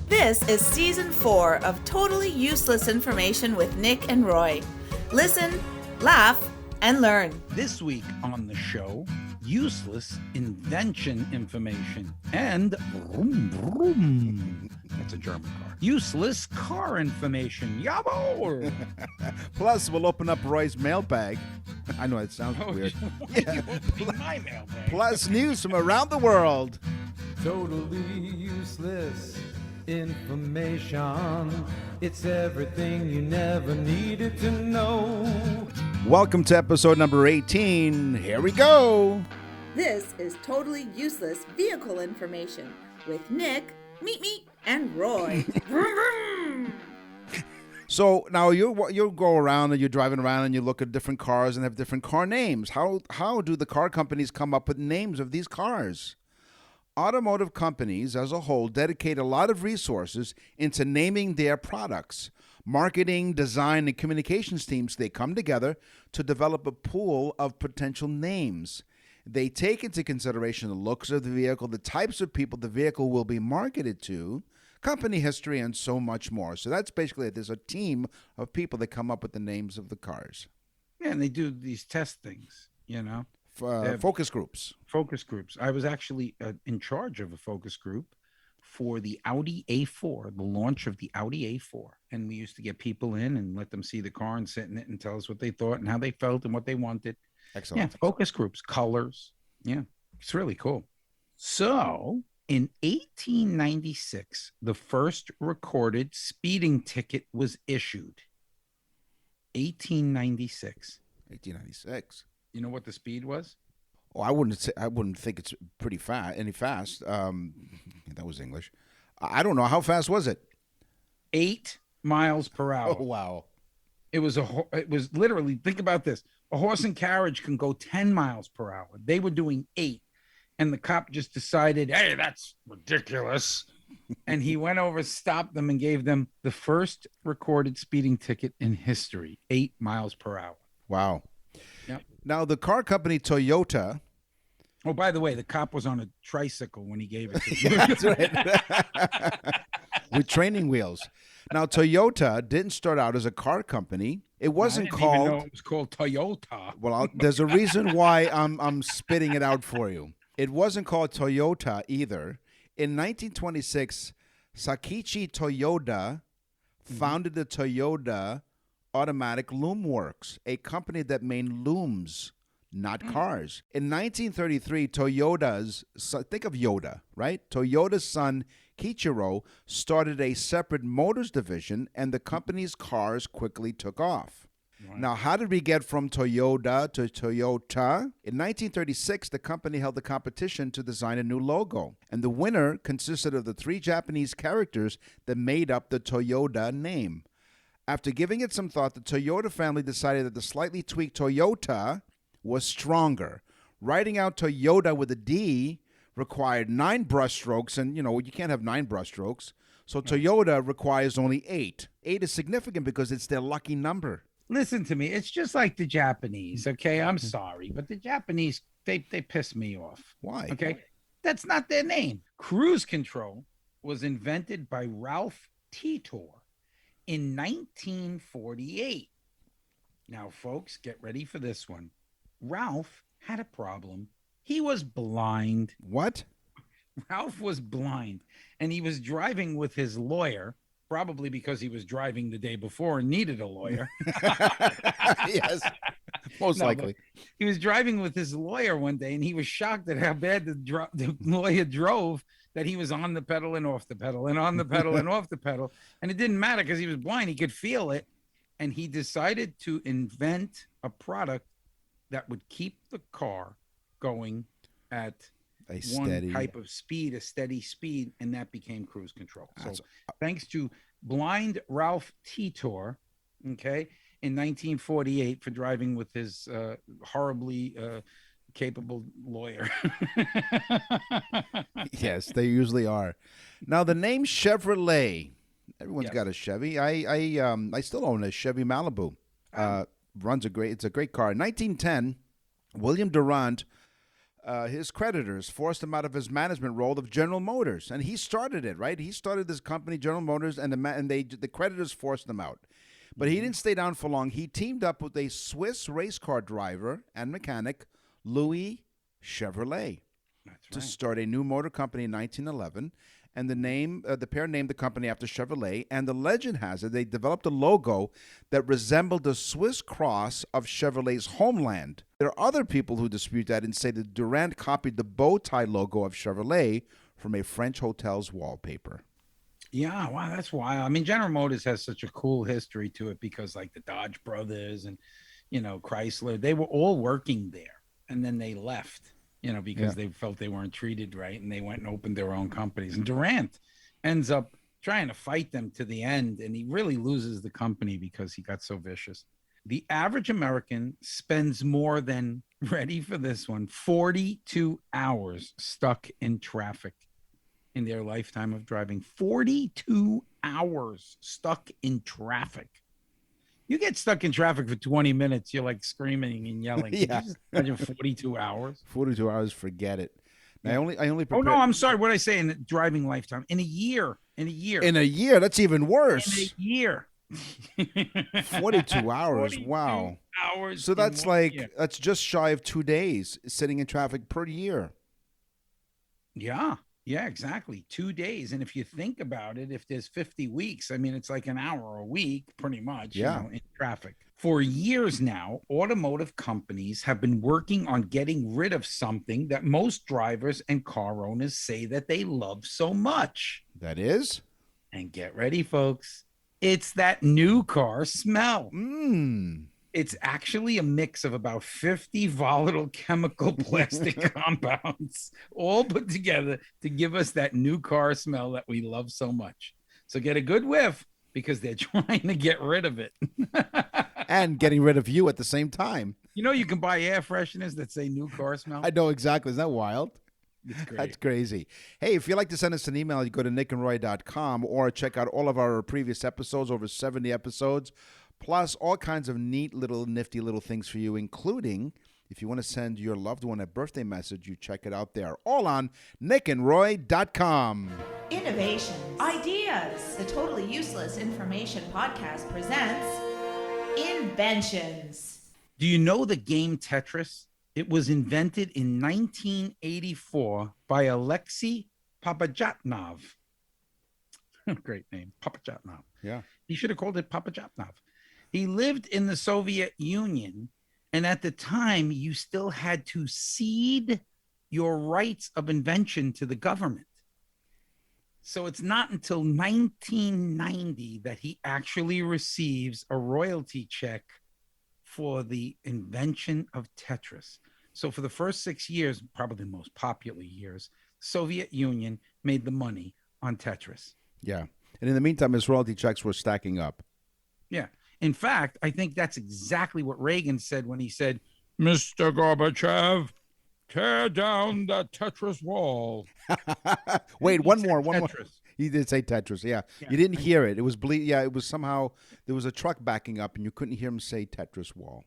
This is Season 4 of Totally Useless Information with Nick and Roy. Listen, laugh, and learn. This week on the show, useless invention information and vroom, vroom. That's a German car. Useless car information. Yabo! Plus, we'll open up Roy's mailbag. I know it sounds weird. Yeah. My mailbag. Plus, news from around the world. Totally useless information. It's everything you never needed to know. Welcome to episode number 18. Here we go. This is Totally Useless Vehicle Information with Nick, Meet, and Roy. So now you go around and you're driving around and you look at different cars and have different car names. How do the car companies come up with names of these cars? Automotive companies as a whole dedicate a lot of resources into naming their products. Marketing, design, and communications teams, they come together to develop a pool of potential names. They take into consideration the looks of the vehicle, the types of people the vehicle will be marketed to, company history, and so much more. So that's basically it. There's a team of people that come up with the names of the cars. Yeah, and they do these test things, you know. Focus groups. Focus groups. I was actually in charge of a focus group for the Audi A4, the launch of the Audi A4. And we used to get people in and let them see the car and sit in it and tell us what they thought and how they felt and what they wanted. Excellent. Yeah, focus groups, colors. Yeah, it's really cool. So in 1896, the first recorded speeding ticket was issued. 1896. 1896. You know what the speed was? Oh, I wouldn't think it's pretty fast. Any fast? That was English. I don't know. How fast was it? 8 miles per hour. Oh, wow. It was literally, think about this. A horse and carriage can go 10 miles per hour. They were doing 8. And the cop just decided, hey, that's ridiculous. And he went over, stopped them, and gave them the first recorded speeding ticket in history, 8 miles per hour. Wow. Yep. Now, the car company Toyota. Oh, by the way, the cop was on a tricycle when he gave it to me. That's right. With training wheels. Now, Toyota didn't start out as a car company. It wasn't I didn't called. even know it was called Toyota. Well, there's a reason why I'm spitting it out for you. It wasn't called Toyota either. In 1926, Sakichi Toyoda founded the Toyota Automatic Loom Works, a company that made looms, not cars. In 1933, think of Yoda, right? Toyota's son, Kichiro, started a separate motors division, and the company's cars quickly took off. Right. Now, how did we get from Toyota to Toyota? In 1936, the company held a competition to design a new logo, and the winner consisted of the 3 Japanese characters that made up the Toyota name. After giving it some thought, the Toyota family decided that the slightly tweaked Toyota was stronger. Writing out Toyota with a D required 9 brushstrokes, and, you can't have 9 brushstrokes. So Toyota requires only 8. 8 is significant because it's their lucky number. Listen to me. It's just like the Japanese, okay? I'm sorry, but the Japanese, they piss me off. Why? Okay? That's not their name. Cruise control was invented by Ralph Titor in 1948. Now, folks, get ready for this one. Ralph had a problem. He was blind. What? Ralph was blind, and he was driving with his lawyer, probably because he was driving the day before and needed a lawyer. Yes, most likely. He was driving with his lawyer one day, and he was shocked at how bad the lawyer drove, that he was on the pedal and off the pedal and on the pedal and off the pedal. And it didn't matter because he was blind. He could feel it. And he decided to invent a product that would keep the car going at one type of speed, a steady speed, and that became cruise control. So thanks to blind Ralph Titor, okay, in 1948 for driving with his horribly capable lawyer. Yes, they usually are. Now, the name Chevrolet, everyone's got a Chevy. I still own a Chevy Malibu. It's a great car. In 1910, William Durant his creditors forced him out of his management role of General Motors, and he started it, right? He started this company, General Motors, and the creditors forced him out. But he didn't stay down for long. He teamed up with a Swiss race car driver and mechanic, Louis Chevrolet, to start a new motor company in 1911. And the pair named the company after Chevrolet. And the legend has it they developed a logo that resembled the Swiss cross of Chevrolet's homeland. There are other people who dispute that and say that Durant copied the bow tie logo of Chevrolet from a French hotel's wallpaper. Yeah, wow, that's wild. I mean, General Motors has such a cool history to it because, like, the Dodge brothers and, Chrysler, they were all working there, and then they left, because they felt they weren't treated right, and they went and opened their own companies. And Durant ends up trying to fight them to the end, and he really loses the company because he got so vicious. The average American spends more than, ready for this one, 42 hours stuck in traffic in their lifetime of driving. 42 hours stuck in traffic. You get stuck in traffic for 20 minutes, you're like screaming and yelling. Yeah. You just imagine 42 hours. 42 hours, forget it. Yeah. I only prepared. Oh no, I'm sorry. What did I say in the driving lifetime? In a year. In a year, that's even worse. In a year. 42 hours. 42 Wow. hours. So that's that's just shy of 2 days sitting in traffic per year. Yeah, exactly. 2 days. And if you think about it, if there's 50 weeks, I mean, it's like an hour a week, pretty much, in traffic. For years now, automotive companies have been working on getting rid of something that most drivers and car owners say that they love so much. That is? And get ready, folks. It's that new car smell. It's actually a mix of about 50 volatile chemical plastic compounds all put together to give us that new car smell that we love so much. So get a good whiff because they're trying to get rid of it. And getting rid of you at the same time. You can buy air fresheners that say new car smell. I know exactly. Isn't that wild? It's great. That's crazy. Hey, if you'd like to send us an email, you go to nickandroy.com or check out all of our previous episodes, over 70 episodes. Plus, all kinds of neat little nifty little things for you, including if you want to send your loved one a birthday message, you check it out there. All on nickandroy.com. Innovations. Ideas. The Totally Useless Information Podcast presents Inventions. Do you know the game Tetris? It was invented in 1984 by Alexei Papajatnov. Great name, Papajatnov. Yeah. He should have called it Papajatnov. He lived in the Soviet Union, and at the time, you still had to cede your rights of invention to the government. So it's not until 1990 that he actually receives a royalty check for the invention of Tetris. So for the first 6 years, probably the most popular years, Soviet Union made the money on Tetris. Yeah. And in the meantime, his royalty checks were stacking up. Yeah. In fact, I think that's exactly what Reagan said when he said, Mr. Gorbachev, tear down that Tetris wall. Wait, one more. Tetris. He did say Tetris, yeah. You didn't hear it. It was it was somehow, there was a truck backing up and you couldn't hear him say Tetris wall.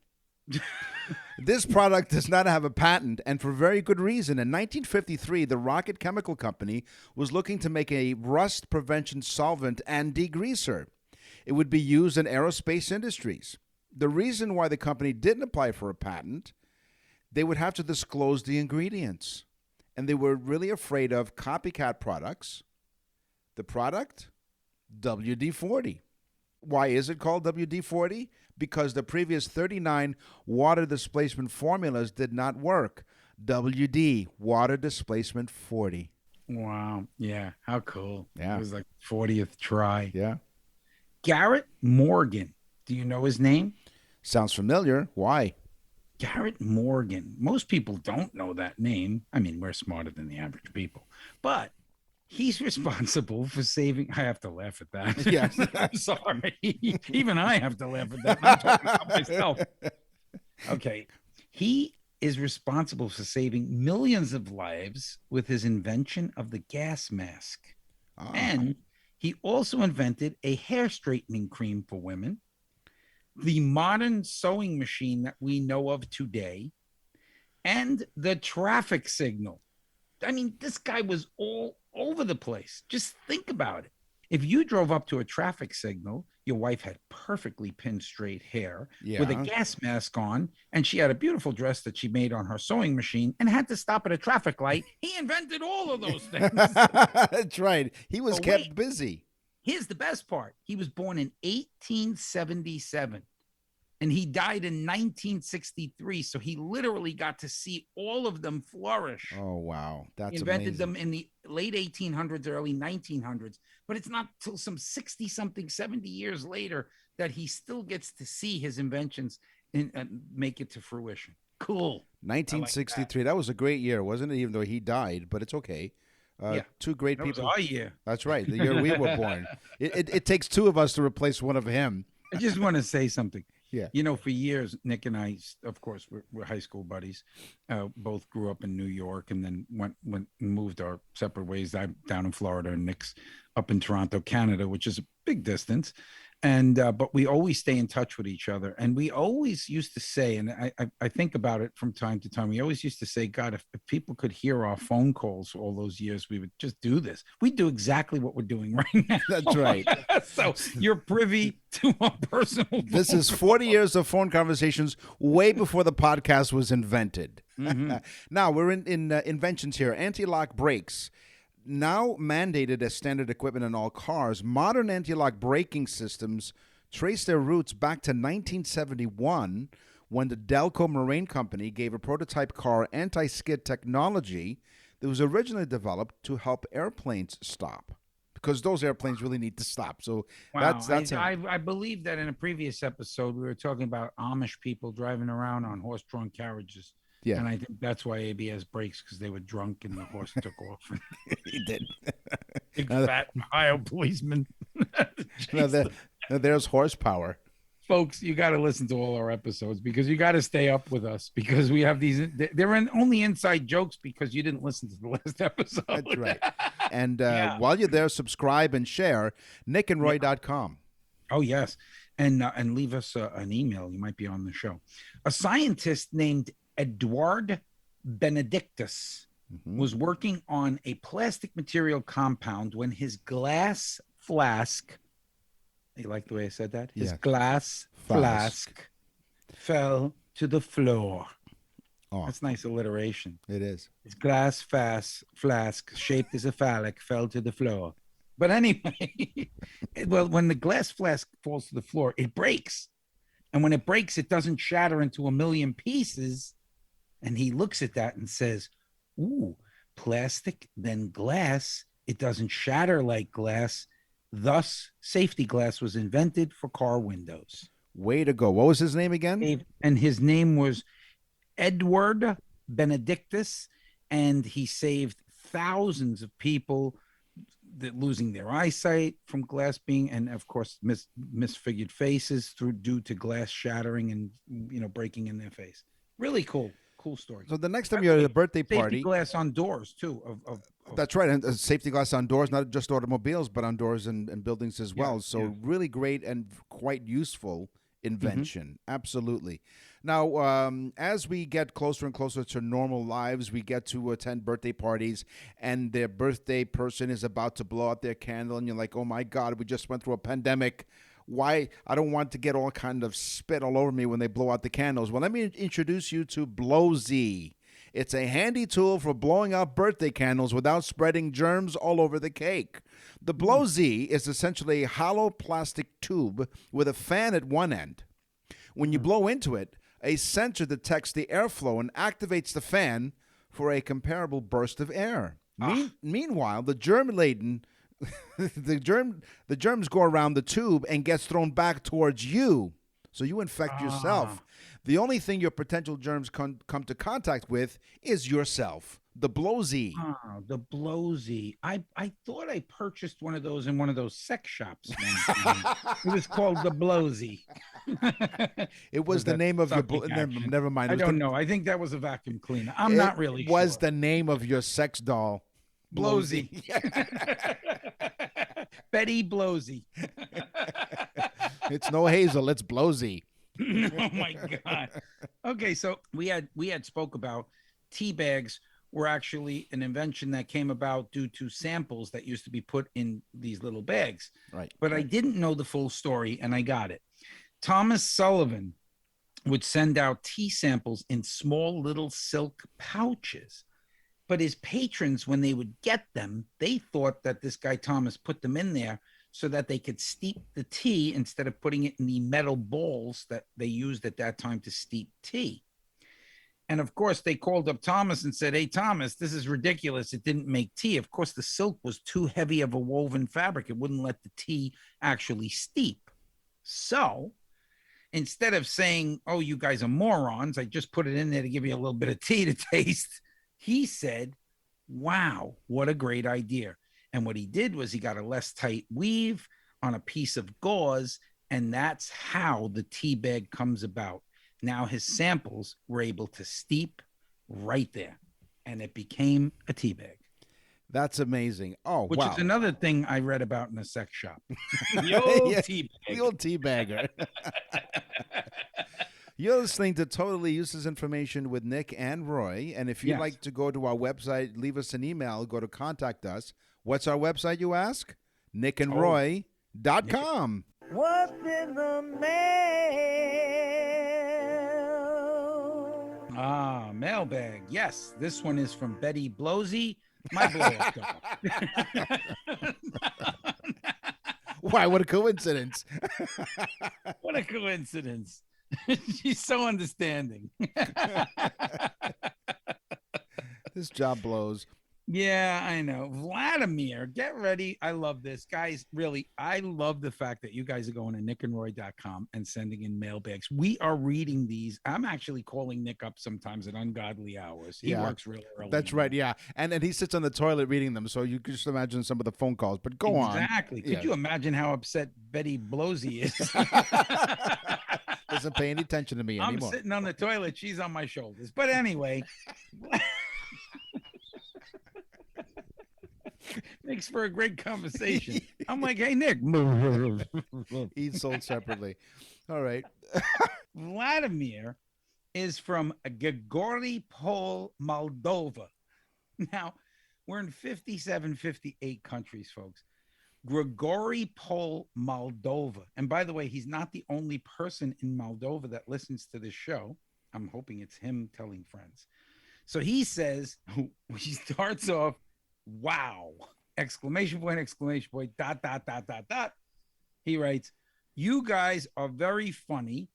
This product does not have a patent, and for very good reason. In 1953, the Rocket Chemical Company was looking to make a rust prevention solvent and degreaser. It would be used in aerospace industries. The reason why the company didn't apply for a patent, they would have to disclose the ingredients. And they were really afraid of copycat products. The product? WD-40. Why is it called WD-40? Because the previous 39 water displacement formulas did not work. WD, water displacement 40. Wow. Yeah. How cool. Yeah. It was like 40th try. Yeah. Garrett Morgan. Do you know his name? Sounds familiar. Why? Garrett Morgan. Most people don't know that name. I mean, we're smarter than the average people. But he's responsible for saving. I have to laugh at that. Yes. I'm sorry. Even I have to laugh at that. I'm talking about myself. Okay. He is responsible for saving millions of lives with his invention of the gas mask. And he also invented a hair straightening cream for women, the modern sewing machine that we know of today, and the traffic signal. I mean, this guy was all over the place. Just think about it. If you drove up to a traffic signal, your wife had perfectly pinned straight hair with a Yeah. gas mask on, and she had a beautiful dress that she made on her sewing machine and had to stop at a traffic light. He invented all of those things. That's right. He was But kept wait. busy. Here's the best part. He was born in 1877 and he died in 1963. So he literally got to see all of them flourish. Oh, wow. That's He invented amazing. them in the late 1800s, early 1900s. But it's not till some 60 something, 70 years later that he still gets to see his inventions and make it to fruition. Cool. 1963. That was a great year, wasn't it? Even though he died, but it's okay. Yeah. Two great That was people. our year. That's right. The year we were born. It takes two of us to replace one of him. I just want to say something. Yeah. You know, for years, Nick and I, of course, we're high school buddies. Both grew up in New York and then went and moved our separate ways. I'm down in Florida and Nick's up in Toronto, Canada, which is a big distance. And but we always stay in touch with each other. And we always used to say, and I think about it from time to time, we always used to say, God, if people could hear our phone calls all those years, we would just do this. We do exactly what we're doing right now. That's right. So you're privy to our personal. This is 40 years of phone conversations way before the podcast was invented. Mm-hmm. Now, we're in inventions here. Anti-lock brakes. Now mandated as standard equipment in all cars, modern anti-lock braking systems trace their roots back to 1971 when the Delco Marine Company gave a prototype car anti-skid technology that was originally developed to help airplanes stop, because those airplanes really need to stop. So Wow. that's I believe that in a previous episode we were talking about Amish people driving around on horse-drawn carriages. Yeah. And I think that's why ABS brakes, because they were drunk and the horse took off. he did. Big fat Ohio policeman. Now there's horsepower. Folks, you got to listen to all our episodes because you got to stay up with us because we have these. They're only inside jokes because you didn't listen to the last episode. That's right. And Yeah. while you're there, subscribe and share nickandroy.com. Oh, yes. And leave us an email. You might be on the show. A scientist named Edward Benedictus was working on a plastic material compound when his glass flask, you like the way I said that? His Yeah. glass flask fell to the floor. Oh, That's nice alliteration. it is. His glass flask, shaped as a phallic, fell to the floor. But anyway, well, when the glass flask falls to the floor, it breaks. And when it breaks, it doesn't shatter into a million pieces. And he looks at that and says, ooh, plastic, then glass. It doesn't shatter like glass. Thus, safety glass was invented for car windows. Way to go. What was his name again? And his name was Edward Benedictus. And he saved thousands of people that losing their eyesight from glass being, and of course, misfigured faces due to glass shattering and, breaking in their face. Really cool story. So the next time you're at a birthday Safety party, glass on doors too. Of that's right, and safety glass on doors, not just automobiles, but on doors and buildings as well. So yeah. really great and quite useful invention. Absolutely. Now, as we get closer and closer to normal lives, we get to attend birthday parties, and their birthday person is about to blow out their candle, and you're like, oh my God, we just went through a pandemic. Why? I don't want to get all kind of spit all over me when they blow out the candles. Well, let me introduce you to Blow-Z. It's a handy tool for blowing out birthday candles without spreading germs all over the cake. The Blow-Z is essentially a hollow plastic tube with a fan at one end. When you blow into it, a sensor detects the airflow and activates the fan for a comparable burst of air. Meanwhile, the germ-laden the germs go around the tube and gets thrown back towards you, so you infect yourself. The only thing your potential germs come to contact with is yourself. The Blow-Z. Oh, the Blow-Z. I thought I purchased one of those in one of those sex shops. It was called the Blow-Z. It was the name of your never mind. I don't know. I think that was a vacuum cleaner. I'm not really sure. It was the name of your sex doll. Blow-Z. Betty Blow-Z. It's no Hazel, it's Blow-Z. Oh my God. Okay, so we had spoke about tea bags were actually an invention that came about due to samples that used to be put in these little bags. Right. But I didn't know the full story, and I got it. Thomas Sullivan would send out tea samples in small little silk pouches. But his patrons, when they would get them, they thought that this guy Thomas put them in there so that they could steep the tea instead of putting it in the metal balls that they used at that time to steep tea. And of course, they called up Thomas and said, "Hey, Thomas, this is ridiculous. It didn't make tea." Of course, the silk was too heavy of a woven fabric. It wouldn't let the tea actually steep. So instead of saying, "Oh, you guys are morons, I just put it in there to give you a little bit of tea to taste," he said, "Wow, what a great idea." And what he did was he got a less tight weave on a piece of gauze, and that's how the tea bag comes about. Now his samples were able to steep right there, and it became a tea bag. That's amazing. Oh, Which wow. is another thing I read about in a sex shop. The old Yeah, tea bag. the old tea bagger. You're listening to Totally Useless Information with Nick and Roy. And if you'd Yes. like to go to our website, leave us an email, go to contact us. What's our website, you ask? nickandroy.com. What's in the mail? Ah, mailbag. Yes, this one is from Betty Blosey, my blow-up doll. Why, what a coincidence. What a coincidence. She's so understanding. This job blows. Yeah, I know. Vladimir, get ready. I love this. Guys, really, I love the fact that you guys are going to nickandroy.com and sending in mailbags. We are reading these. I'm actually calling Nick up sometimes at ungodly hours. He works real early. That's right, yeah. And he sits on the toilet reading them, so you can just imagine some of the phone calls. But go on. Exactly. Could you imagine how upset Betty Blosey is? Doesn't pay any attention to me I'm anymore. sitting on the toilet. She's on my shoulders. But anyway, makes for a great conversation. I'm like, "Hey, Nick." Each sold separately. All right. Vladimir is from Grigoripol, Moldova. Now, we're in 57, 58 countries, folks. Grigoripol, Moldova. And by the way, he's not the only person in Moldova that listens to this show. I'm hoping it's him telling friends. So he says, he starts off, "Wow, exclamation point, dot, dot, dot, dot, dot." He writes, "You guys are very funny,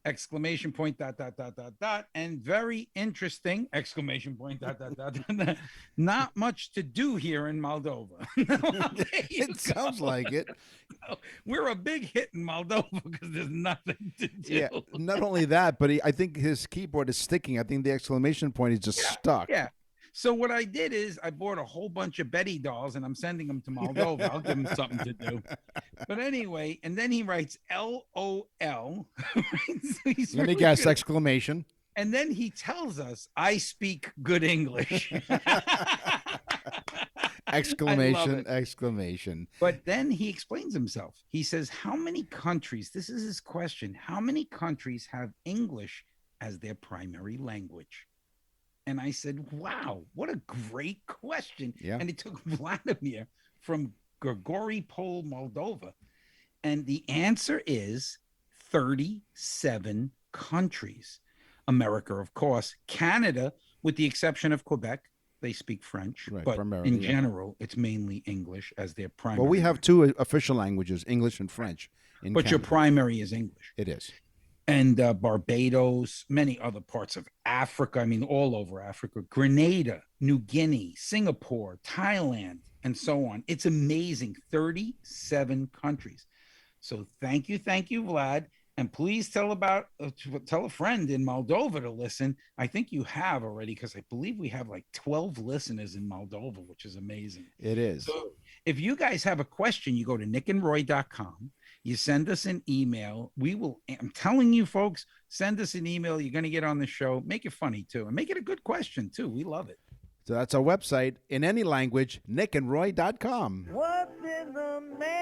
exclamation point, dot, dot, dot, dot, dot, and very interesting, exclamation point, dot, dot, dot, dot, dot. Not much to do here in Moldova." It sounds like it. We're a big hit in Moldova because there's nothing to do. Yeah. Not only that, but I think his keyboard is sticking. I think the exclamation point is just stuck. Yeah. So what I did is I bought a whole bunch of Betty dolls and I'm sending them to Moldova. I'll give him something to do. But anyway, and then he writes LOL. So he's Let me really guess, good. exclamation. And then he tells us, "I speak good English." Exclamation, exclamation. But then he explains himself. He says, "How many countries," this is his question, "how many countries have English as their primary language?" And I said, "Wow, what a great question." Yeah. And it took Vladimir from Grigoripol, Moldova. And the answer is 37 countries. America, of course, Canada, with the exception of Quebec, they speak French, Right, but primarily, in yeah. general, it's mainly English as their primary. Well, we have two official languages, English and French. But your primary is English. It is. And Barbados, many other parts of Africa, I mean, all over Africa, Grenada, New Guinea, Singapore, Thailand, and so on. It's amazing. 37 countries. So thank you, Vlad. And please tell a friend in Moldova to listen. I think you have already, because I believe we have like 12 listeners in Moldova, which is amazing. It is. So if you guys have a question, you go to nickandroy.com. You send us an email. We will, I'm telling you, folks, send us an email. You're going to get on the show. Make it funny, too. And make it a good question, too. We love it. So that's our website in any language, nickandroy.com. What's in the mail?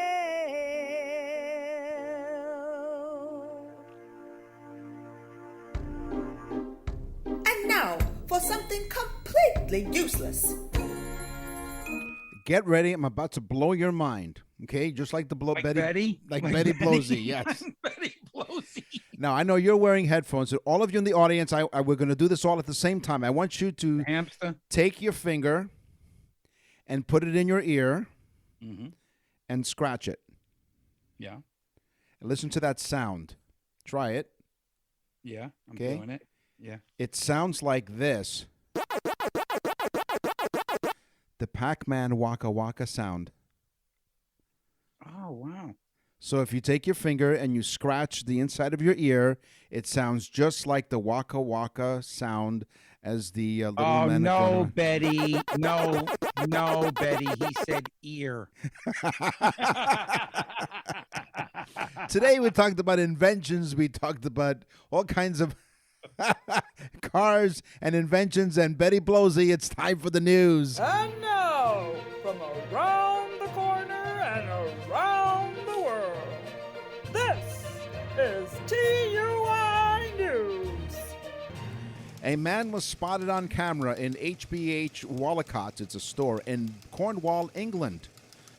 for something completely useless. Get ready. I'm about to blow your mind. Okay, just like the Like Betty? like Betty Blosey. Yes. Betty Blosey. Now I know you're wearing headphones. So all of you in the audience, we're going to do this all at the same time. I want you to Hamster. take your finger and put it in your ear and scratch it. Yeah. And listen to that sound. Try it. Yeah. I'm Okay. doing it. Yeah. It sounds like this. The Pac-Man Waka Waka sound. Oh, wow. So if you take your finger and you scratch the inside of your ear, it sounds just like the Waka Waka sound as the little Oh, man. no, Betty. No, Betty. He said ear. Today we talked about inventions. We talked about all kinds of cars and inventions. And Betty Blosey, it's time for the news. And now, from around the corner and around the world, this is TUI News. A man was spotted on camera in HBH Wallicott, it's a store in Cornwall, England,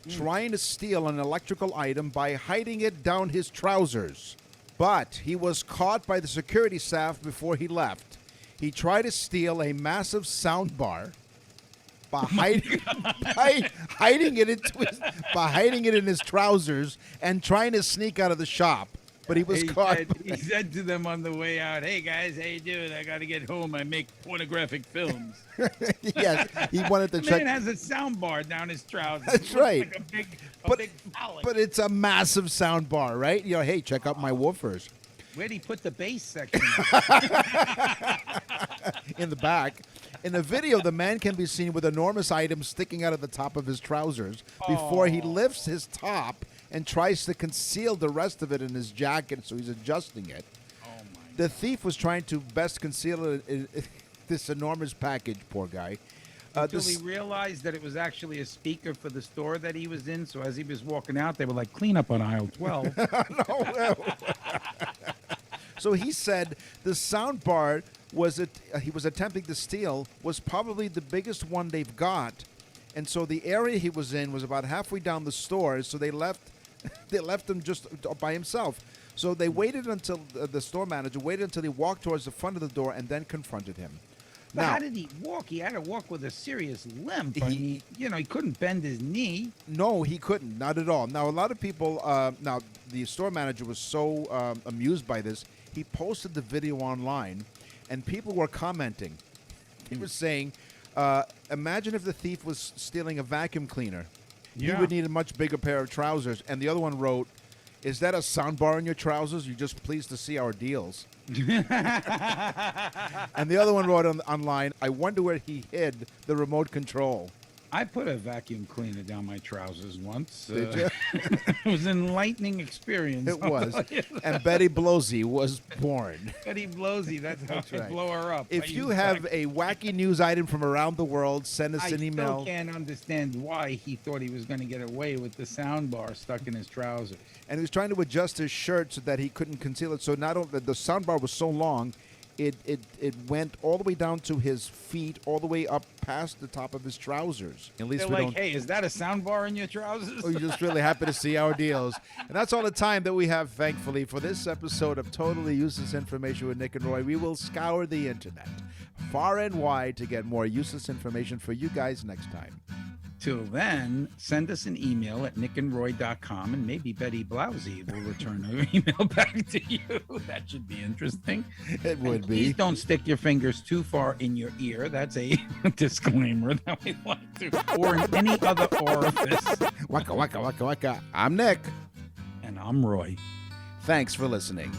trying to steal an electrical item by hiding it down his trousers. But he was caught by the security staff before he left. He tried to steal a massive sound bar by hiding it in his trousers and trying to sneak out of the shop. But he was caught. He said to them on the way out, "Hey guys, how you doing? I got to get home. I make pornographic films." Yes, he wanted to The check. man has a sound bar down his trousers. That's It looks right. Like a But- big pallet. But it's a massive sound bar, right? You know, hey, check out my woofers Where'd he put the bass section? in the back. In the video, the man can be seen with enormous items sticking out of the top of his trousers before he lifts his top and tries to conceal the rest of it in his jacket, so he's adjusting it. Oh my! The thief was trying to best conceal it in this enormous package, poor guy. Until he realized that it was actually a speaker for the store that he was in. So as he was walking out, they were like, "Clean up on aisle 12." So he said the sound bar he was attempting to steal was probably the biggest one they've got, and so the area he was in was about halfway down the store. So they left him just by himself. So they waited until the store manager waited until he walked towards the front of the door and then confronted him. But Now, how did he walk? He had to walk with a serious limp. I mean, he couldn't bend his knee. no, he couldn't, not at all. Now, a lot of people. Now, the store manager was so amused by this, he posted the video online, and people were commenting. They were saying, "Imagine if the thief was stealing a vacuum cleaner. He Yeah. would need a much bigger pair of trousers." And the other one wrote, "Is that a sound bar in your trousers? You're just pleased to see our deals." And the other one wrote online, "I wonder where he hid the remote control." I put a vacuum cleaner down my trousers once. Did you? It was an enlightening experience. It was. And Betty Blosey was born. Betty Blosey, that's how I right. blow her up. I If you use have vacuum- a wacky news item from around the world, send us I an email. still can't understand why he thought he was going to get away with the sound bar stuck in his trousers. And he was trying to adjust his shirt so that he couldn't conceal it. So not only the sound bar was so long, it went all the way down to his feet, all the way up past the top of his trousers. At least They're we like, don't. "Hey, is that a sound bar in your trousers?" We're just really happy to see our deals. And that's all the time that we have, thankfully, for this episode of Totally Useless Information with Nick and Roy. We will scour the internet far and wide to get more useless information for you guys next time. Till then, send us an email at nickandroy.com, and maybe Betty Blousey will return her email back to you. That should be interesting. It would be. Please don't stick your fingers too far in your ear. That's a disclaimer that we like to. Or in any other orifice. Waka, waka, waka, waka. I'm Nick. And I'm Roy. Thanks for listening.